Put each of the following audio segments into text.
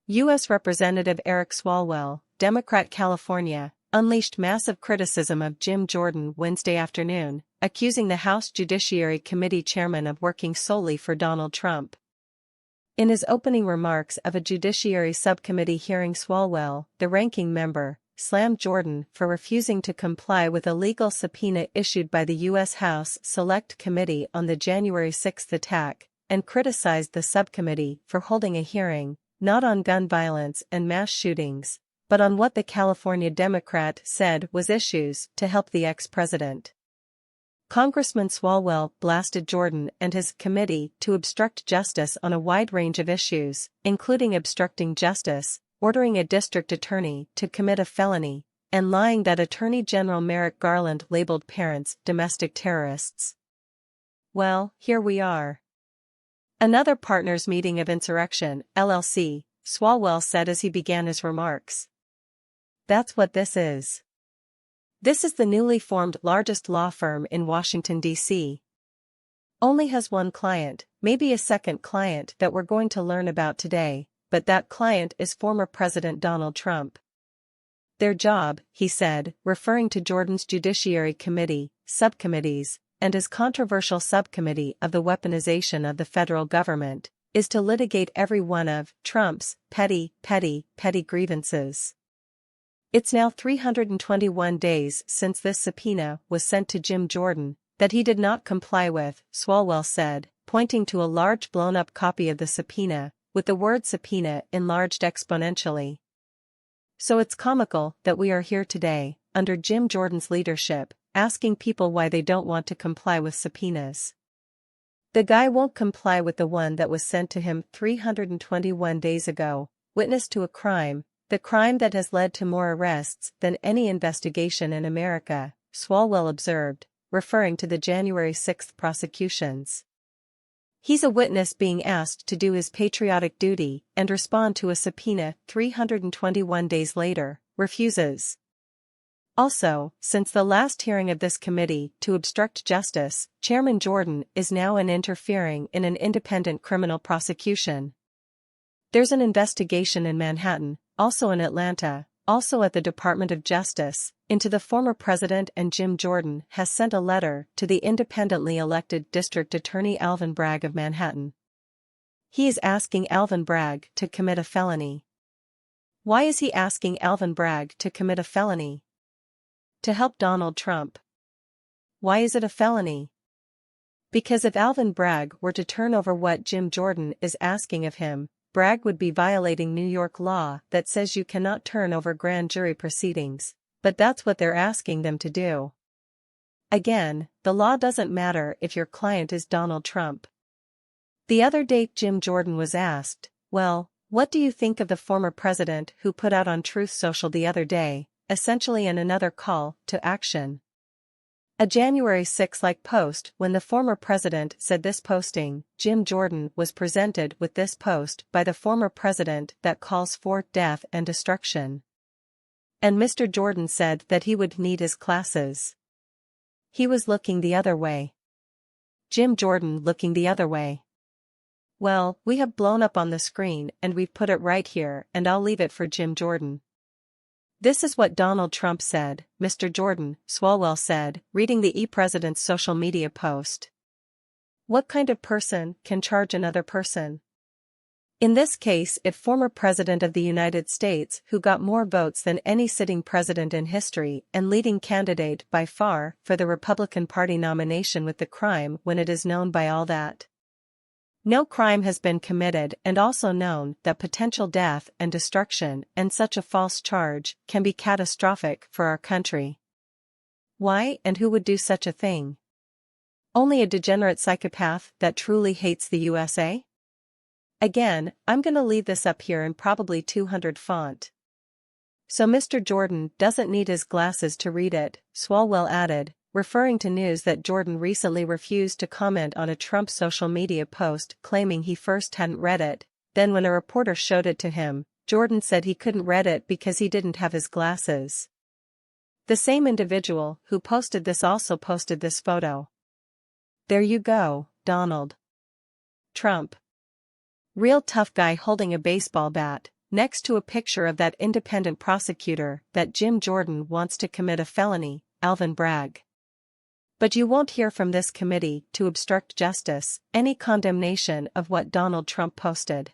U.S. Representative Eric Swalwell, Democrat California, unleashed massive criticism of Jim Jordan Wednesday afternoon, accusing the House Judiciary Committee Chairman of working solely for Donald Trump. In his opening remarks of a Judiciary Subcommittee hearing, Swalwell, the ranking member, slammed Jordan for refusing to comply with a legal subpoena issued by the U.S. House Select Committee on the January 6 attack, and criticized the subcommittee for holding a hearing, not on gun violence and mass shootings, but on what the California Democrat said was issues to help the ex-president. Congressman Swalwell blasted Jordan and his committee to obstruct justice on a wide range of issues, including obstructing justice, ordering a district attorney to commit a felony, and lying that Attorney General Merrick Garland labeled parents domestic terrorists. Well, here we are. Another partners meeting of Insurrection LLC, Swalwell said as he began his remarks. That's what this is. This is the newly formed largest law firm in Washington, D.C. Only has one client, maybe a second client that we're going to learn about today, but that client is former President Donald Trump. Their job, he said, referring to Jordan's Judiciary Committee, subcommittees, and his controversial subcommittee of the weaponization of the federal government, is to litigate every one of Trump's petty grievances. It's now 321 days since this subpoena was sent to Jim Jordan, that he did not comply with, Swalwell said, pointing to a large blown-up copy of the subpoena, with the word subpoena enlarged exponentially. So it's comical that we are here today, under Jim Jordan's leadership, asking people why they don't want to comply with subpoenas. The guy won't comply with the one that was sent to him 321 days ago, witness to a crime, the crime that has led to more arrests than any investigation in America, Swalwell observed, referring to the January 6 prosecutions. He's a witness being asked to do his patriotic duty and respond to a subpoena 321 days later, refuses. Also, since the last hearing of this committee to obstruct justice, Chairman Jordan is now interfering in an independent criminal prosecution. There's an investigation in Manhattan, also in Atlanta, also at the Department of Justice, into the former president, and Jim Jordan has sent a letter to the independently elected District Attorney Alvin Bragg of Manhattan. He is asking Alvin Bragg to commit a felony. Why is he asking Alvin Bragg to commit a felony? To help Donald Trump. Why is it a felony? Because if Alvin Bragg were to turn over what Jim Jordan is asking of him, Bragg would be violating New York law that says you cannot turn over grand jury proceedings, but that's what they're asking them to do. Again, the law doesn't matter if your client is Donald Trump. The other day Jim Jordan was asked, well, what do you think of the former president who put out on Truth Social the other day, essentially in another call to action? A January 6-like post. When the former president said this posting, Jim Jordan was presented with this post by the former president that calls for death and destruction. And Mr. Jordan said that he would need his classes. He was looking the other way. Jim Jordan looking the other way. Well, we have blown up on the screen and we've put it right here, and I'll leave it for Jim Jordan. This is what Donald Trump said, Mr. Jordan, Swalwell said, reading the president's social media post. What kind of person can charge another person? In this case, if former president of the United States who got more votes than any sitting president in history and leading candidate by far for the Republican Party nomination with the crime when it is known by all that no crime has been committed, and also known that potential death and destruction and such a false charge can be catastrophic for our country. Why and who would do such a thing? Only a degenerate psychopath that truly hates the USA? Again, I'm gonna leave this up here in probably 200 font. So Mr. Jordan doesn't need his glasses to read it, Swalwell added, referring to news that Jordan recently refused to comment on a Trump social media post, claiming he first hadn't read it. Then when a reporter showed it to him, Jordan said he couldn't read it because he didn't have his glasses. The same individual who posted this also posted this photo. There you go, Donald Trump. Real tough guy holding a baseball bat, next to a picture of that independent prosecutor that Jim Jordan wants to commit a felony, Alvin Bragg. But you won't hear from this committee to obstruct justice any condemnation of what Donald Trump posted.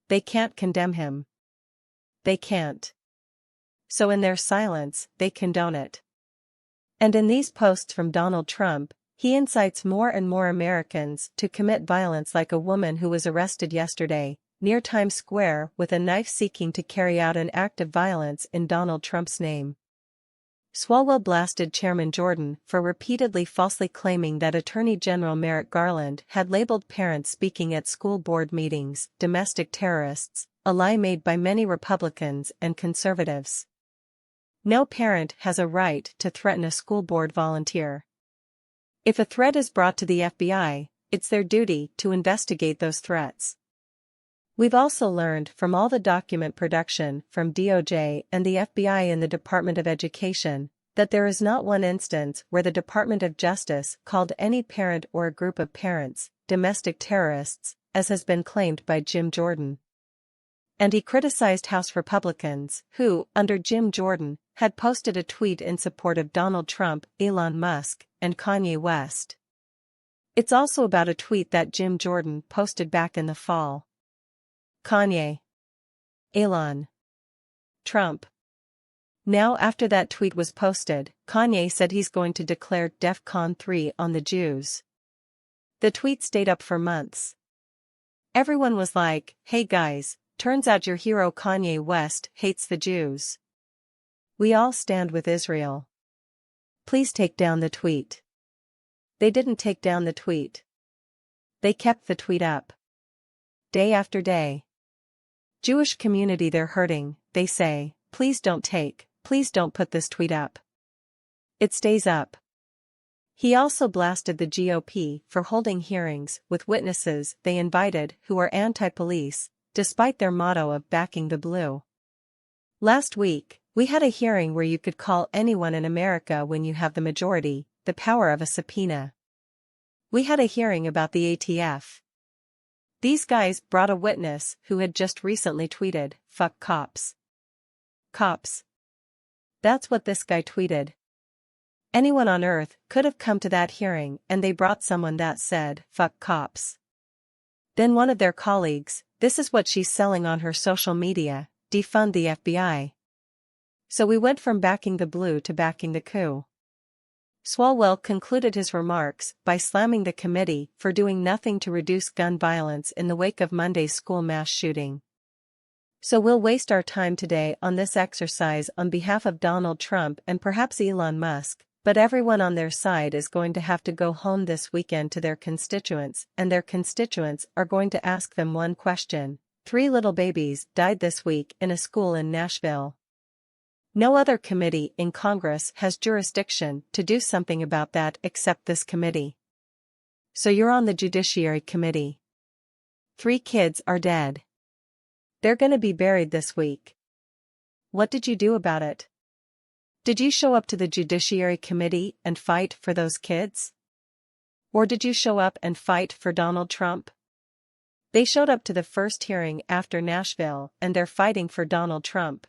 They can't condemn him. They can't. So in their silence, they condone it. And in these posts from Donald Trump, he incites more and more Americans to commit violence, like a woman who was arrested yesterday, near Times Square, with a knife seeking to carry out an act of violence in Donald Trump's name. Swalwell blasted Chairman Jordan for repeatedly falsely claiming that Attorney General Merrick Garland had labeled parents speaking at school board meetings domestic terrorists, a lie made by many Republicans and conservatives. No parent has a right to threaten a school board volunteer. If a threat is brought to the FBI, it's their duty to investigate those threats. We've also learned from all the document production from DOJ and the FBI and the Department of Education that there is not one instance where the Department of Justice called any parent or a group of parents domestic terrorists, as has been claimed by Jim Jordan. And he criticized House Republicans who, under Jim Jordan, had posted a tweet in support of Donald Trump, Elon Musk, and Kanye West. It's also about a tweet that Jim Jordan posted back in the fall. Kanye, Elon, Trump. Now, after that tweet was posted, Kanye said he's going to declare DEFCON 3 on the Jews. The tweet stayed up for months. Everyone was like, "Hey guys, turns out your hero Kanye West hates the Jews. We all stand with Israel. Please take down the tweet." They didn't take down the tweet. They kept the tweet up. Day after day. Jewish community, they're hurting, they say, please don't put this tweet up. It stays up. He also blasted the GOP for holding hearings with witnesses they invited who are anti-police, despite their motto of backing the blue. Last week, we had a hearing where you could call anyone in America when you have the majority, the power of a subpoena. We had a hearing about the ATF. These guys brought a witness who had just recently tweeted, "Fuck cops." Cops. That's what this guy tweeted. Anyone on earth could have come to that hearing, and they brought someone that said, "Fuck cops." Then one of their colleagues, "This is what she's selling on her social media, defund the FBI." So we went from backing the blue to backing the coup. Swalwell concluded his remarks by slamming the committee for doing nothing to reduce gun violence in the wake of Monday's school mass shooting. So we'll waste our time today on this exercise on behalf of Donald Trump and perhaps Elon Musk, but everyone on their side is going to have to go home this weekend to their constituents, and their constituents are going to ask them one question. 3 little babies died this week in a school in Nashville. No other committee in Congress has jurisdiction to do something about that except this committee. So you're on the Judiciary Committee. 3 kids are dead. They're gonna be buried this week. What did you do about it? Did you show up to the Judiciary Committee and fight for those kids? Or did you show up and fight for Donald Trump? They showed up to the first hearing after Nashville, and they're fighting for Donald Trump.